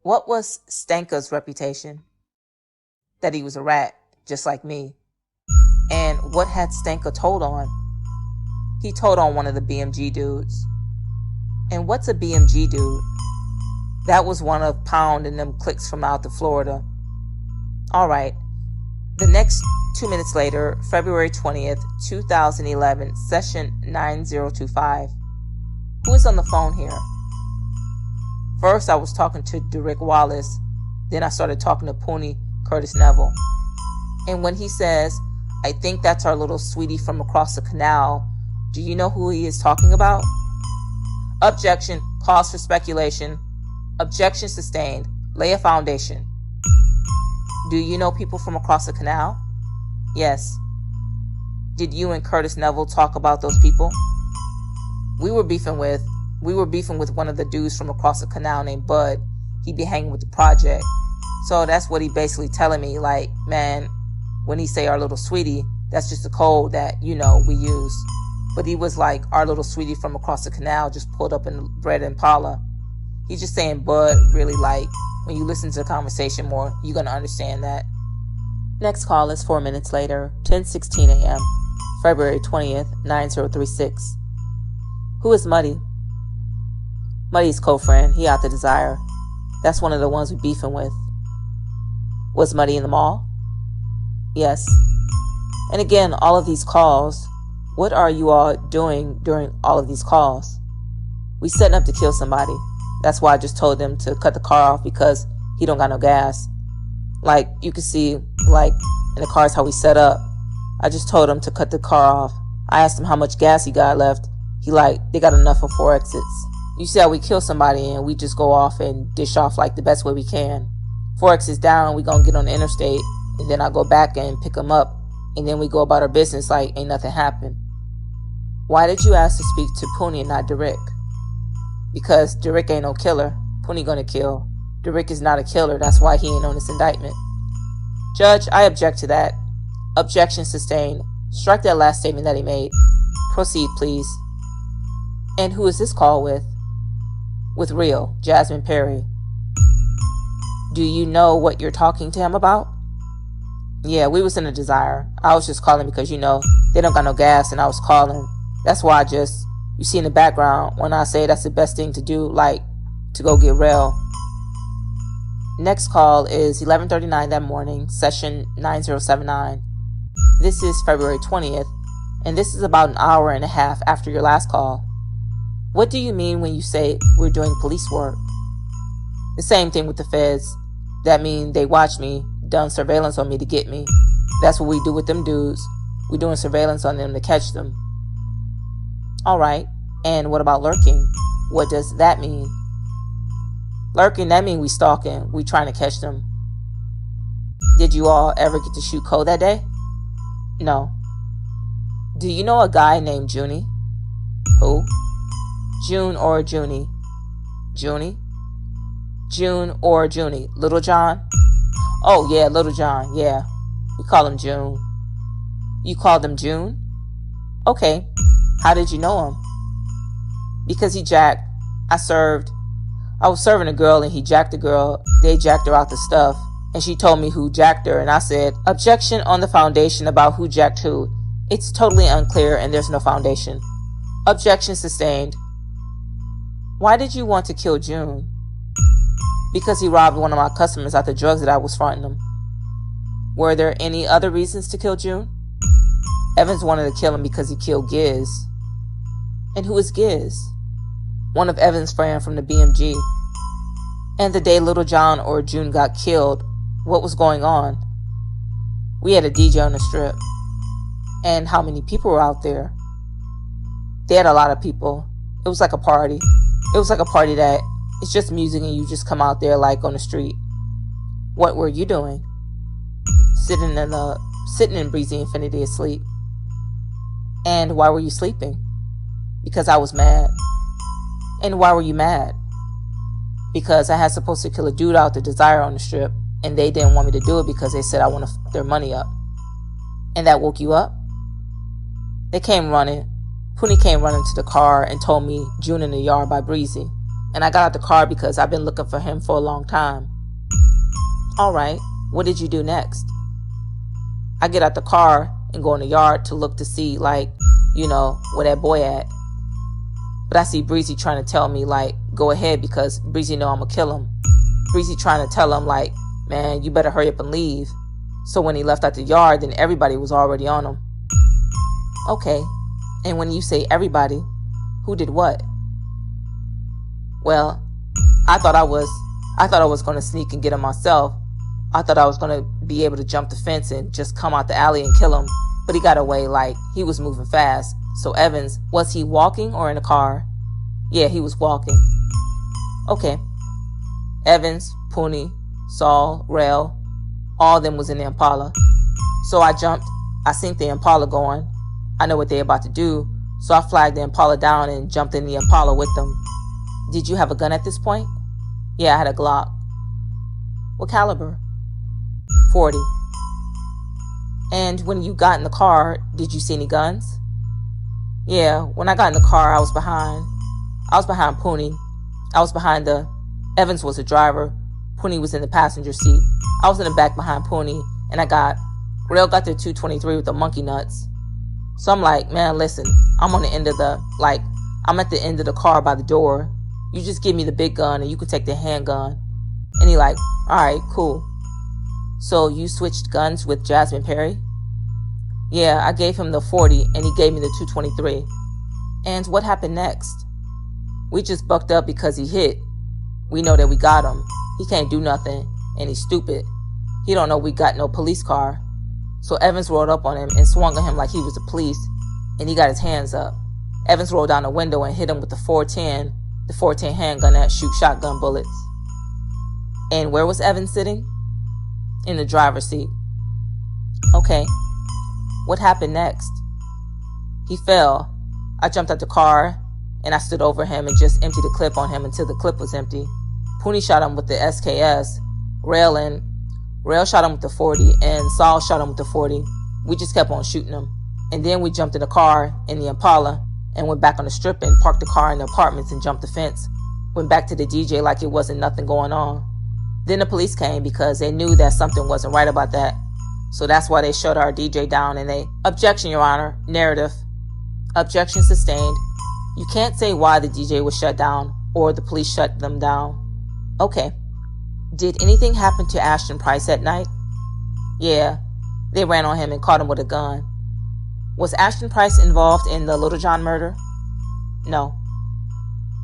What was Stanka's reputation? That he was a rat, just like me. And what had Stanka told on? He told on one of the BMG dudes. And what's a BMG dude? That was one of Pound and them cliques from out to Florida. Alright. The next 2 minutes later, February 20th, 2011, session 9025. Who is on the phone here? First, I was talking to Derek Wallace. Then I started talking to Poonie Curtis Neville. And when he says, I think that's our little sweetie from across the canal, do you know who he is talking about? Objection, cause for speculation. Objection sustained. Lay a foundation. Do you know people from across the canal? Yes. Did you and Curtis Neville talk about those people? We were beefing with one of the dudes from across the canal named Bud. He'd be hanging with the project. So that's what he basically telling me, like, man, when he say our little sweetie, that's just a code that, we use. But he was like, our little sweetie from across the canal just pulled up in Red Impala. He's just saying Bud, really, like, when you listen to the conversation more, you're going to understand that. Next call is 4 minutes later, 10:16 a.m., February 20th, 9036. Who is Muddy? Muddy's co-friend. He out the Desire. That's one of the ones we beefing with. Was Muddy in the mall? Yes. And again, all of these calls, what are you all doing during all of these calls? We setting up to kill somebody. That's why I just told them to cut the car off, because he don't got no gas. Like, you can see, like, in the cars how we set up. I just told him to cut the car off. I asked him how much gas he got left. He like, they got enough for 4 exits. You see how we kill somebody and we just go off and dish off like the best way we can. 4 exits down, we gonna get on the interstate, and then I go back and pick him up, and then we go about our business like ain't nothing happened. Why did you ask to speak to Poonie and not Derek? Because Derek ain't no killer. Poonie gonna kill. Derek is not a killer. That's why he ain't on this indictment. Judge, I object to that. Objection sustained. Strike that last statement that he made. Proceed, please. And who is this call with? With Real, Jasmine Perry. Do you know what you're talking to him about? Yeah, we was in a Desire. I was just calling because, they don't got no gas, and I was calling. That's why you see in the background when I say that's the best thing to do, like, to go get Real. Next call is 11:39 that morning, session 9079. This is February 20th, and this is about an hour and a half after your last call. What do you mean when you say we're doing police work? The same thing with the feds. That mean they watch me, done surveillance on me to get me. That's what we do with them dudes. We doing surveillance on them to catch them. Alright, and what about lurking? What does that mean? Lurking, that mean we stalking. We trying to catch them. Did you all ever get to shoot Cole that day? No. Do you know a guy named Junie? Who? June or Junie? Junie? June or Junie? Little John? Oh, yeah, Little John, yeah. We call him June. You called him June? Okay. How did you know him? Because he jacked. I was serving a girl and he jacked the girl. They jacked her out the stuff. And she told me who jacked her, and I said, objection on the foundation about who jacked who. It's totally unclear and there's no foundation. Objection sustained. Why did you want to kill June? Because he robbed one of my customers out the drugs that I was fronting him. Were there any other reasons to kill June? Evans wanted to kill him because he killed Giz. And who is Giz? One of Evans' friends from the BMG. And the day Little John or June got killed, what was going on? We had a DJ on the strip. And how many people were out there? They had a lot of people. It was like a party. It was like a party that it's just music and you just come out there like on the street. What were you doing? Sitting in breezy infinity asleep. And why were you sleeping? Because I was mad. And why were you mad? Because I had supposed to kill a dude out the Desire on the strip, and they didn't want me to do it because they said I want to f their money up. And that woke you up? They came running. Poonie came running to the car and told me June in the yard by Breezy. and I got out the car because I've been looking for him for a long time. All right, what did you do next? I get out the car and go in the yard to look to see, like, where that boy at. But I see Breezy trying to tell me, like, go ahead because Breezy know I'm gonna kill him. Breezy trying to tell him, like, man, you better hurry up and leave. So when he left out the yard, then everybody was already on him. Okay, and when you say everybody, who did what? Well, I thought I was gonna sneak and get him myself. I thought I was gonna be able to jump the fence and just come out the alley and kill him. But he got away, like, he was moving fast. So Evans, was he walking or in a car? Yeah, he was walking. Okay. Evans, Poonie, Saul, Rail, all of them was in the Impala. So I jumped. I seen the Impala going. I know what they about to do. So I flagged the Impala down and jumped in the Impala with them. Did you have a gun at this point? Yeah, I had a Glock. What caliber? 40. And when you got in the car, did you see any guns? Yeah, when I got in the car, I was behind Poonie. I was behind Evans was the driver. Poonie was in the passenger seat. I was in the back behind Poonie, and Rail got their 223 with the monkey nuts. So I'm like, man, listen, I'm at the end of the car by the door. You just give me the big gun and you can take the handgun. And he like, all right, cool. So you switched guns with Jasmine Perry? Yeah, I gave him the 40 and he gave me the 223. And what happened next? We just bucked up because he hit. We know that we got him. He can't do nothing and he's stupid. He don't know we got no police car. So Evans rolled up on him and swung at him like he was the police, and he got his hands up. Evans rolled down the window and hit him with the 410 handgun that shoots shotgun bullets. And where was Evans sitting? In the driver's seat. Okay. What happened next? He fell. I jumped out the car and I stood over him and just emptied a clip on him until the clip was empty. Poonie shot him with the SKS. Rail shot him with the 40 and Saul shot him with the 40. We just kept on shooting him. And then we jumped in the car in the Impala and went back on the strip and parked the car in the apartments and jumped the fence. Went back to the DJ like it wasn't nothing going on. Then the police came because they knew that something wasn't right about that. So that's why they shut our DJ down and they, objection, Your Honor, narrative. Objection sustained. You can't say why the DJ was shut down or the police shut them down. Okay. Did anything happen to Ashton Price that night? Yeah. They ran on him and caught him with a gun. Was Ashton Price involved in the Little John murder? No.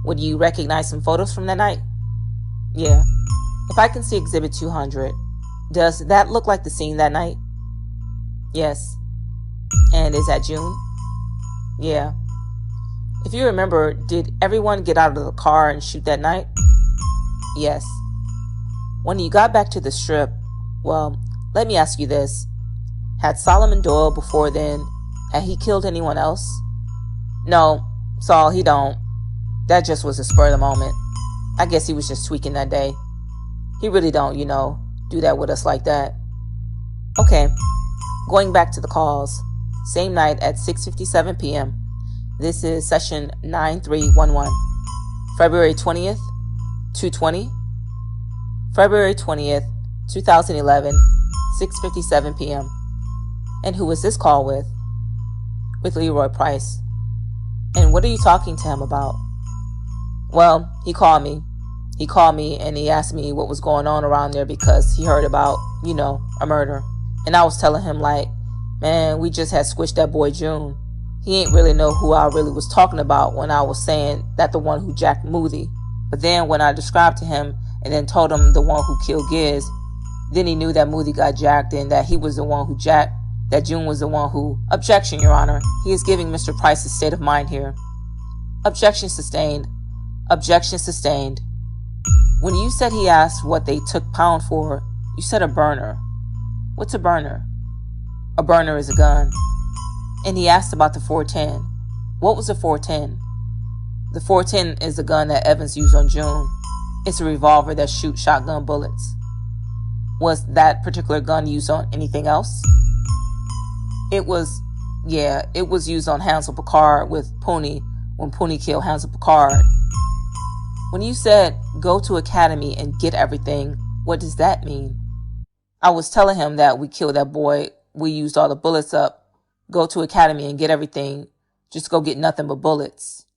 Would you recognize some photos from that night? Yeah. If I can see Exhibit 200, does that look like the scene that night? Yes. And is that June? Yeah. If you remember, did everyone get out of the car and shoot that night? Yes. When you got back to the strip, well, let me ask you this. Had Solomon Doyle before then, had he killed anyone else? No, Saul, he don't. That just was a spur of the moment. I guess he was just tweaking that day. He really don't, do that with us like that. Okay, going back to the calls. Same night at 6:57 p.m. This is session 9311. February 20th, 2:20. February 20th, 2011, 6:57 p.m. And who was this call with? With Leroy Price. And what are you talking to him about? Well, he called me. He called me and he asked me what was going on around there because he heard about, a murder. And I was telling him like, man, we just had squished that boy June. He ain't really know who I really was talking about when I was saying that the one who jacked Moody. But then when I described to him and then told him the one who killed Giz, then he knew that Moody got jacked and that he was the one who jacked, that June was the one who... Objection, Your Honor. He is giving Mr. Price a state of mind here. Objection sustained. Objection sustained. When you said he asked what they took Pound for, you said a burner. What's a burner? A burner is a gun. And he asked about the 410. What was the 410? The 410 is the gun that Evans used on June. It's a revolver that shoots shotgun bullets. Was that particular gun used on anything else? It was used on Hansel Picard with Poonie when Poonie killed Hansel Picard. When you said go to academy and get everything, what does that mean? I was telling him that we killed that boy. We used all the bullets up. Go to academy and get everything. Just go get nothing but bullets.